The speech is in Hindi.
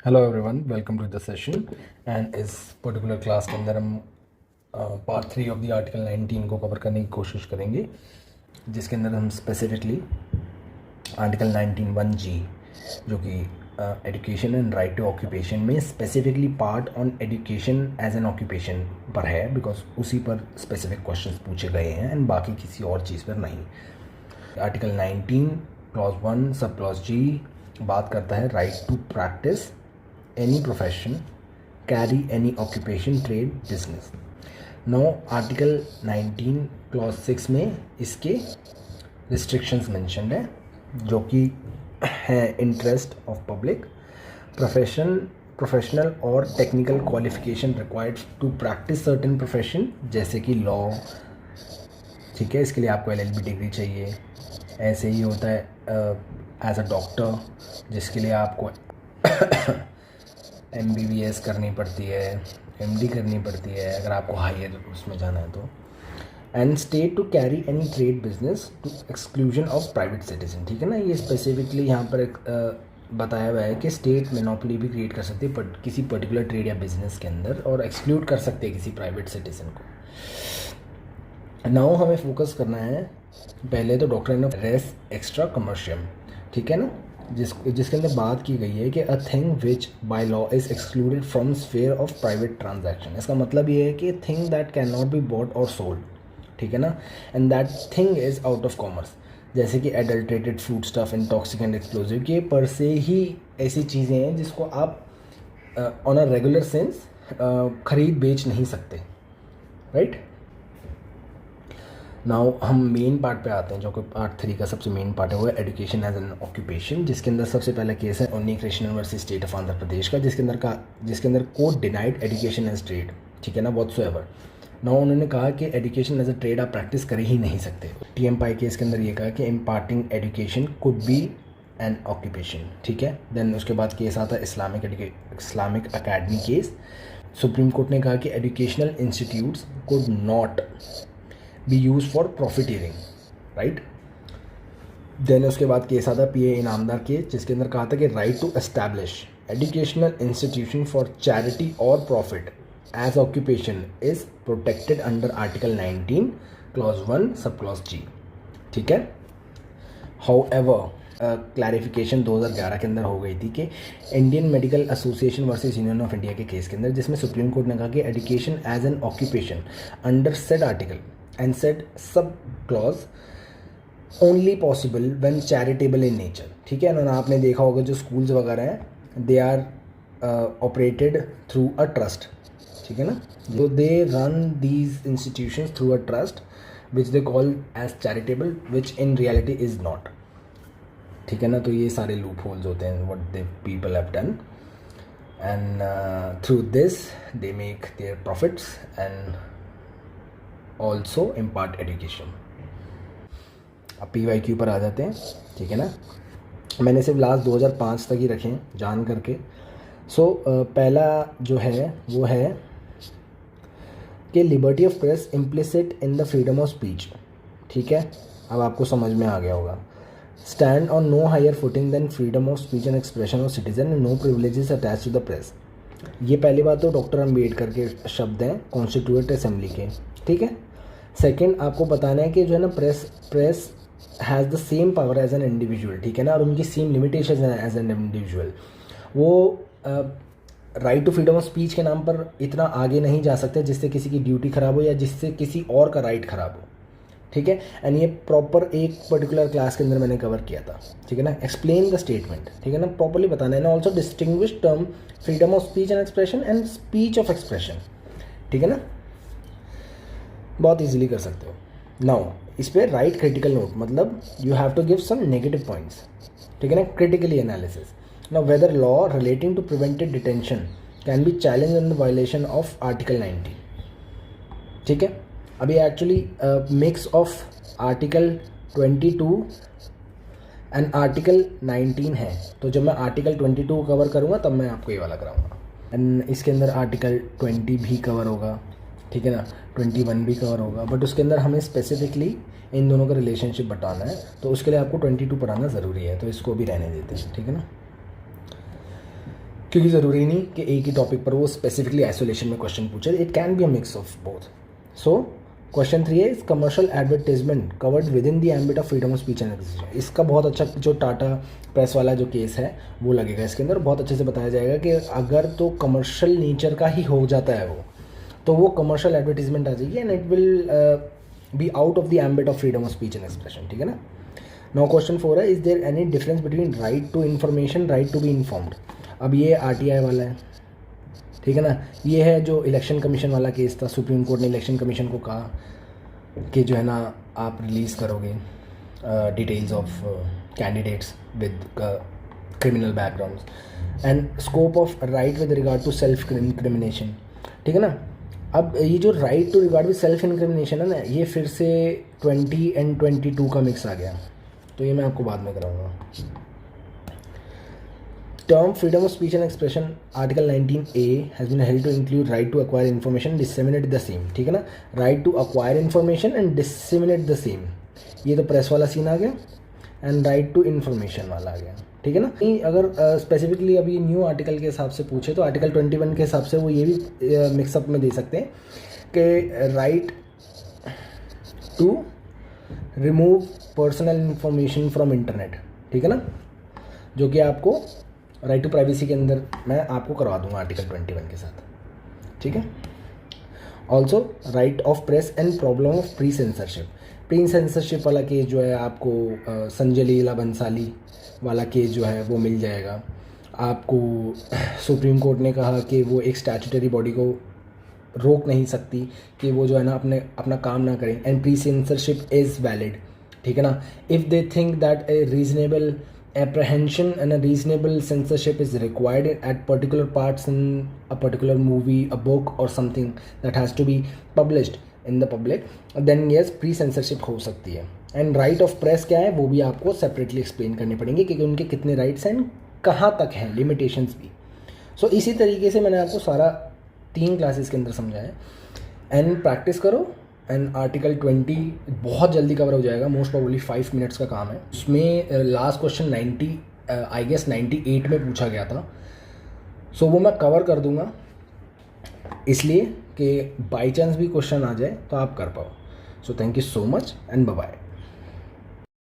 Hello everyone, welcome to the session. And इस पर्टिकुलर क्लास के अंदर हम पार्ट 3 ऑफ द आर्टिकल 19 को कवर करने की कोशिश करेंगे, जिसके अंदर हम स्पेसिफिकली आर्टिकल 19(1)(g) जो कि education and right to occupation में specifically part on education as an occupation पर है, बिकॉज उसी पर स्पेसिफिक क्वेश्चंस पूछे गए हैं एंड बाकी किसी और चीज़ पर नहीं। आर्टिकल 19 क्लॉज 1 सब क्लॉज जी बात करता है right to practise any profession, carry any occupation, trade, business. Now article 19 clause 6 में इसके restrictions mentioned है, जो कि है interest of public, professional और technical qualification required to practice certain profession, जैसे कि law, ठीक है, इसके लिए आपको LLB डिग्री चाहिए। ऐसे ही होता है एज अ डॉक्टर, जिसके लिए आपको MBBS करनी पड़ती है, MD करनी पड़ती है अगर आपको हायर उसमें जाना है तो। And state to carry any trade business to exclusion of private citizen, ठीक है ना। ये स्पेसिफिकली यहाँ पर एक बताया हुआ है कि स्टेट मोनोपोली भी क्रिएट कर सकती है किसी पर्टिकुलर ट्रेड या बिजनेस के अंदर, और एक्सक्लूड कर सकते हैं किसी प्राइवेट सिटीजन को। नाउ हमें फोकस करना है पहले तो डॉक्ट्रिन ऑफ रेस एक्स्ट्रा कमर्शियम, ठीक है ना, जिसके अंदर बात की गई है कि a thing which by law is excluded from sphere of private transaction. इसका मतलब ये है कि thing that can not be bought और सोल्ड, ठीक है ना, and that thing is out of commerce, जैसे कि adulterated food stuff, intoxicant, explosive, के पर से ही ऐसी चीज़ें हैं जिसको आप ऑन अ रेगुलर सेंस खरीद बेच नहीं सकते, राइट। नाउ हम मेन पार्ट पे आते हैं, जो कि पार्ट 3 का सबसे मेन पार्ट है, वो है एजुकेशन एज एन ऑक्यूपेशन, जिसके अंदर सबसे पहला केस है Unni Krishnan versus state of Andhra Pradesh का, जिसके अंदर court denied education as trade, ठीक है ना, व्हाटसोएवर। नाउ उन्होंने कहा कि एजुकेशन एज अ ट्रेड आप प्रैक्टिस कर ही नहीं सकते। TM पाई केस के अंदर ये कहा कि imparting education could be an occupation, ठीक है। देन उसके बाद केस आता है Islamic Academy case. Supreme Court ने कहा कि educational institutes could not be use for profiteering, right. Then उसके बाद केस आता है PA इनामदार केस, जिसके अंदर कहा था कि right to establish educational institution for charity और profit as occupation is protected under article 19 clause 1 sub clause G, ठीक है। हाउएवर क्लैरिफिकेशन 2011 के अंदर हो गई थी कि Indian Medical Association versus Union of India के केस के अंदर, जिसमें सुप्रीम कोर्ट ने कहा कि education as an occupation under said article and said sub clause only possible when charitable in nature, ठीक है ना। आपने देखा होगा जो स्कूल्स वगैरह हैं, they are operated through a trust, ठीक है ना, तो they run these institutions through a trust which they call as charitable, which in reality is not, ठीक है ना। तो ये सारे लूप होल्स होते हैं what they people have done, and through this they make their profits and also impart education. अब PYQ पर आ जाते हैं, ठीक है ना। मैंने सिर्फ लास्ट 2005 तक ही रखे हैं जान करके। पहला जो है वो है कि liberty of press implicit in the freedom of speech, ठीक है, अब आपको समझ में आ गया होगा। Stand on no higher footing than freedom of speech and expression of citizen and no privileges attach to the press. ये पहली बात तो डॉक्टर अम्बेडकर के शब्द हैं कॉन्स्टिट्यूएंट असेंबली के, ठीक है। सेकंड, आपको बताना है कि जो है ना press has the same power as an individual, ठीक है ना, और उनकी same limitation as an individual. वो right to freedom of speech के नाम पर इतना आगे नहीं जा सकते जिससे किसी की ड्यूटी ख़राब हो या जिससे किसी और का राइट ख़राब हो, ठीक है। एंड ये प्रॉपर एक पर्टिकुलर क्लास के अंदर मैंने कवर किया था, ठीक है ना। एक्सप्लेन द स्टेटमेंट, ठीक है ना, प्रॉपर्ली बताना है ना। Also distinguish term freedom of speech and expression and speech of expression, ठीक है ना, बहुत इजीली कर सकते हो। नाउ इस पर राइट क्रिटिकल नोट, मतलब you have to give some negative points, ठीक है ना, critically analysis. Now whether law relating to prevented detention can be challenge in the violation of article 19, ठीक है। अभी actually mix of article 22 and article 19 है, तो जब मैं आर्टिकल 22 कवर करूँगा तब मैं आपको ये वाला कराऊंगा, एंड इसके अंदर आर्टिकल 20 भी कवर होगा, ठीक है ना, 21 भी कवर होगा, बट उसके अंदर हमें स्पेसिफिकली इन दोनों का रिलेशनशिप बताना है, तो उसके लिए आपको 22 पढ़ाना ज़रूरी है, तो इसको भी रहने देते हैं, ठीक है ना। क्योंकि ज़रूरी नहीं कि एक ही टॉपिक पर वो स्पेसिफिकली आइसोलेशन में क्वेश्चन पूछे, it can be a mix of both. So question 3 है, is commercial advertisement covered with in the ambit of freedom of speech and expression. इसका बहुत अच्छा जो टाटा प्रेस वाला जो केस है वो लगेगा इसके अंदर. बहुत अच्छे से बताया जाएगा कि अगर तो कमर्शियल नेचर का ही हो जाता है वो, तो वो कमर्शियल एडवर्टीजमेंट आ जाएगी and it will be out of the ambit of freedom of speech and expression. ठीक है ना. नाउ क्वेश्चन 4 है, is there any difference between right to information, right to be informed. अब ये RTI वाला है, ठीक है ना. ये है जो इलेक्शन कमीशन वाला केस था. सुप्रीम कोर्ट ने इलेक्शन कमीशन को कहा कि जो है ना आप रिलीज़ करोगे details of candidates with criminal backgrounds and scope of right with regard to self incrimination. ठीक है ना. अब ये जो right to regard with self incrimination है ना, ये फिर से 20 and 22 का मिक्स आ गया, तो ये मैं आपको बाद में कराऊंगा. Term freedom of speech and expression, Article 19A has been held to include right to acquire information, disseminate the same. ठीक है ना. Right to acquire information and disseminate the same, ये तो प्रेस वाला सीन आ गया, एंड राइट टू इन्फॉर्मेशन वाला आ गया. ठीक है ना. अगर स्पेसिफिकली अभी न्यू आर्टिकल के हिसाब से पूछे तो आर्टिकल 21 के हिसाब से वो ये भी मिक्सअप में दे सकते हैं कि right to remove personal information from internet. ठीक है ना. जो कि आपको राइट टू प्राइवेसी के अंदर मैं आपको करवा दूंगा आर्टिकल 21 के साथ. ठीक है. Also right of press and problem of pre censorship. Pre censorship वाला केस जो है आपको संजय लीला बंसाली वाला केस जो है वो मिल जाएगा आपको. सुप्रीम कोर्ट ने कहा कि वो एक स्टैट्यूटरी बॉडी को रोक नहीं सकती कि वो जो है ना अपना काम ना करें, and pre censorship is valid. ठीक है ना. If they think that A reasonable apprehension and a reasonable censorship is required at particular parts in a particular movie, a book or something that has to be published in the public, then yes pre-censorship हो सकती है. and right of press क्या है वो भी आपको separately explain करने पड़ेंगे कि उनके कितने rights हैं, कहाँ तक हैं, limitations भी. so इसी तरीके से मैंने आपको सारा 3 क्लासेस के अंदर समझाया है. एंड प्रैक्टिस करो. एंड आर्टिकल 20 बहुत जल्दी कवर हो जाएगा, मोस्ट प्रोबेबली 5 मिनट्स का काम है. उसमें लास्ट क्वेश्चन 90 आई गेस 98 में पूछा गया था. सो वो मैं कवर कर दूंगा इसलिए कि बाई चांस भी क्वेश्चन आ जाए तो आप कर पाओ. So thank you so much and bye bye.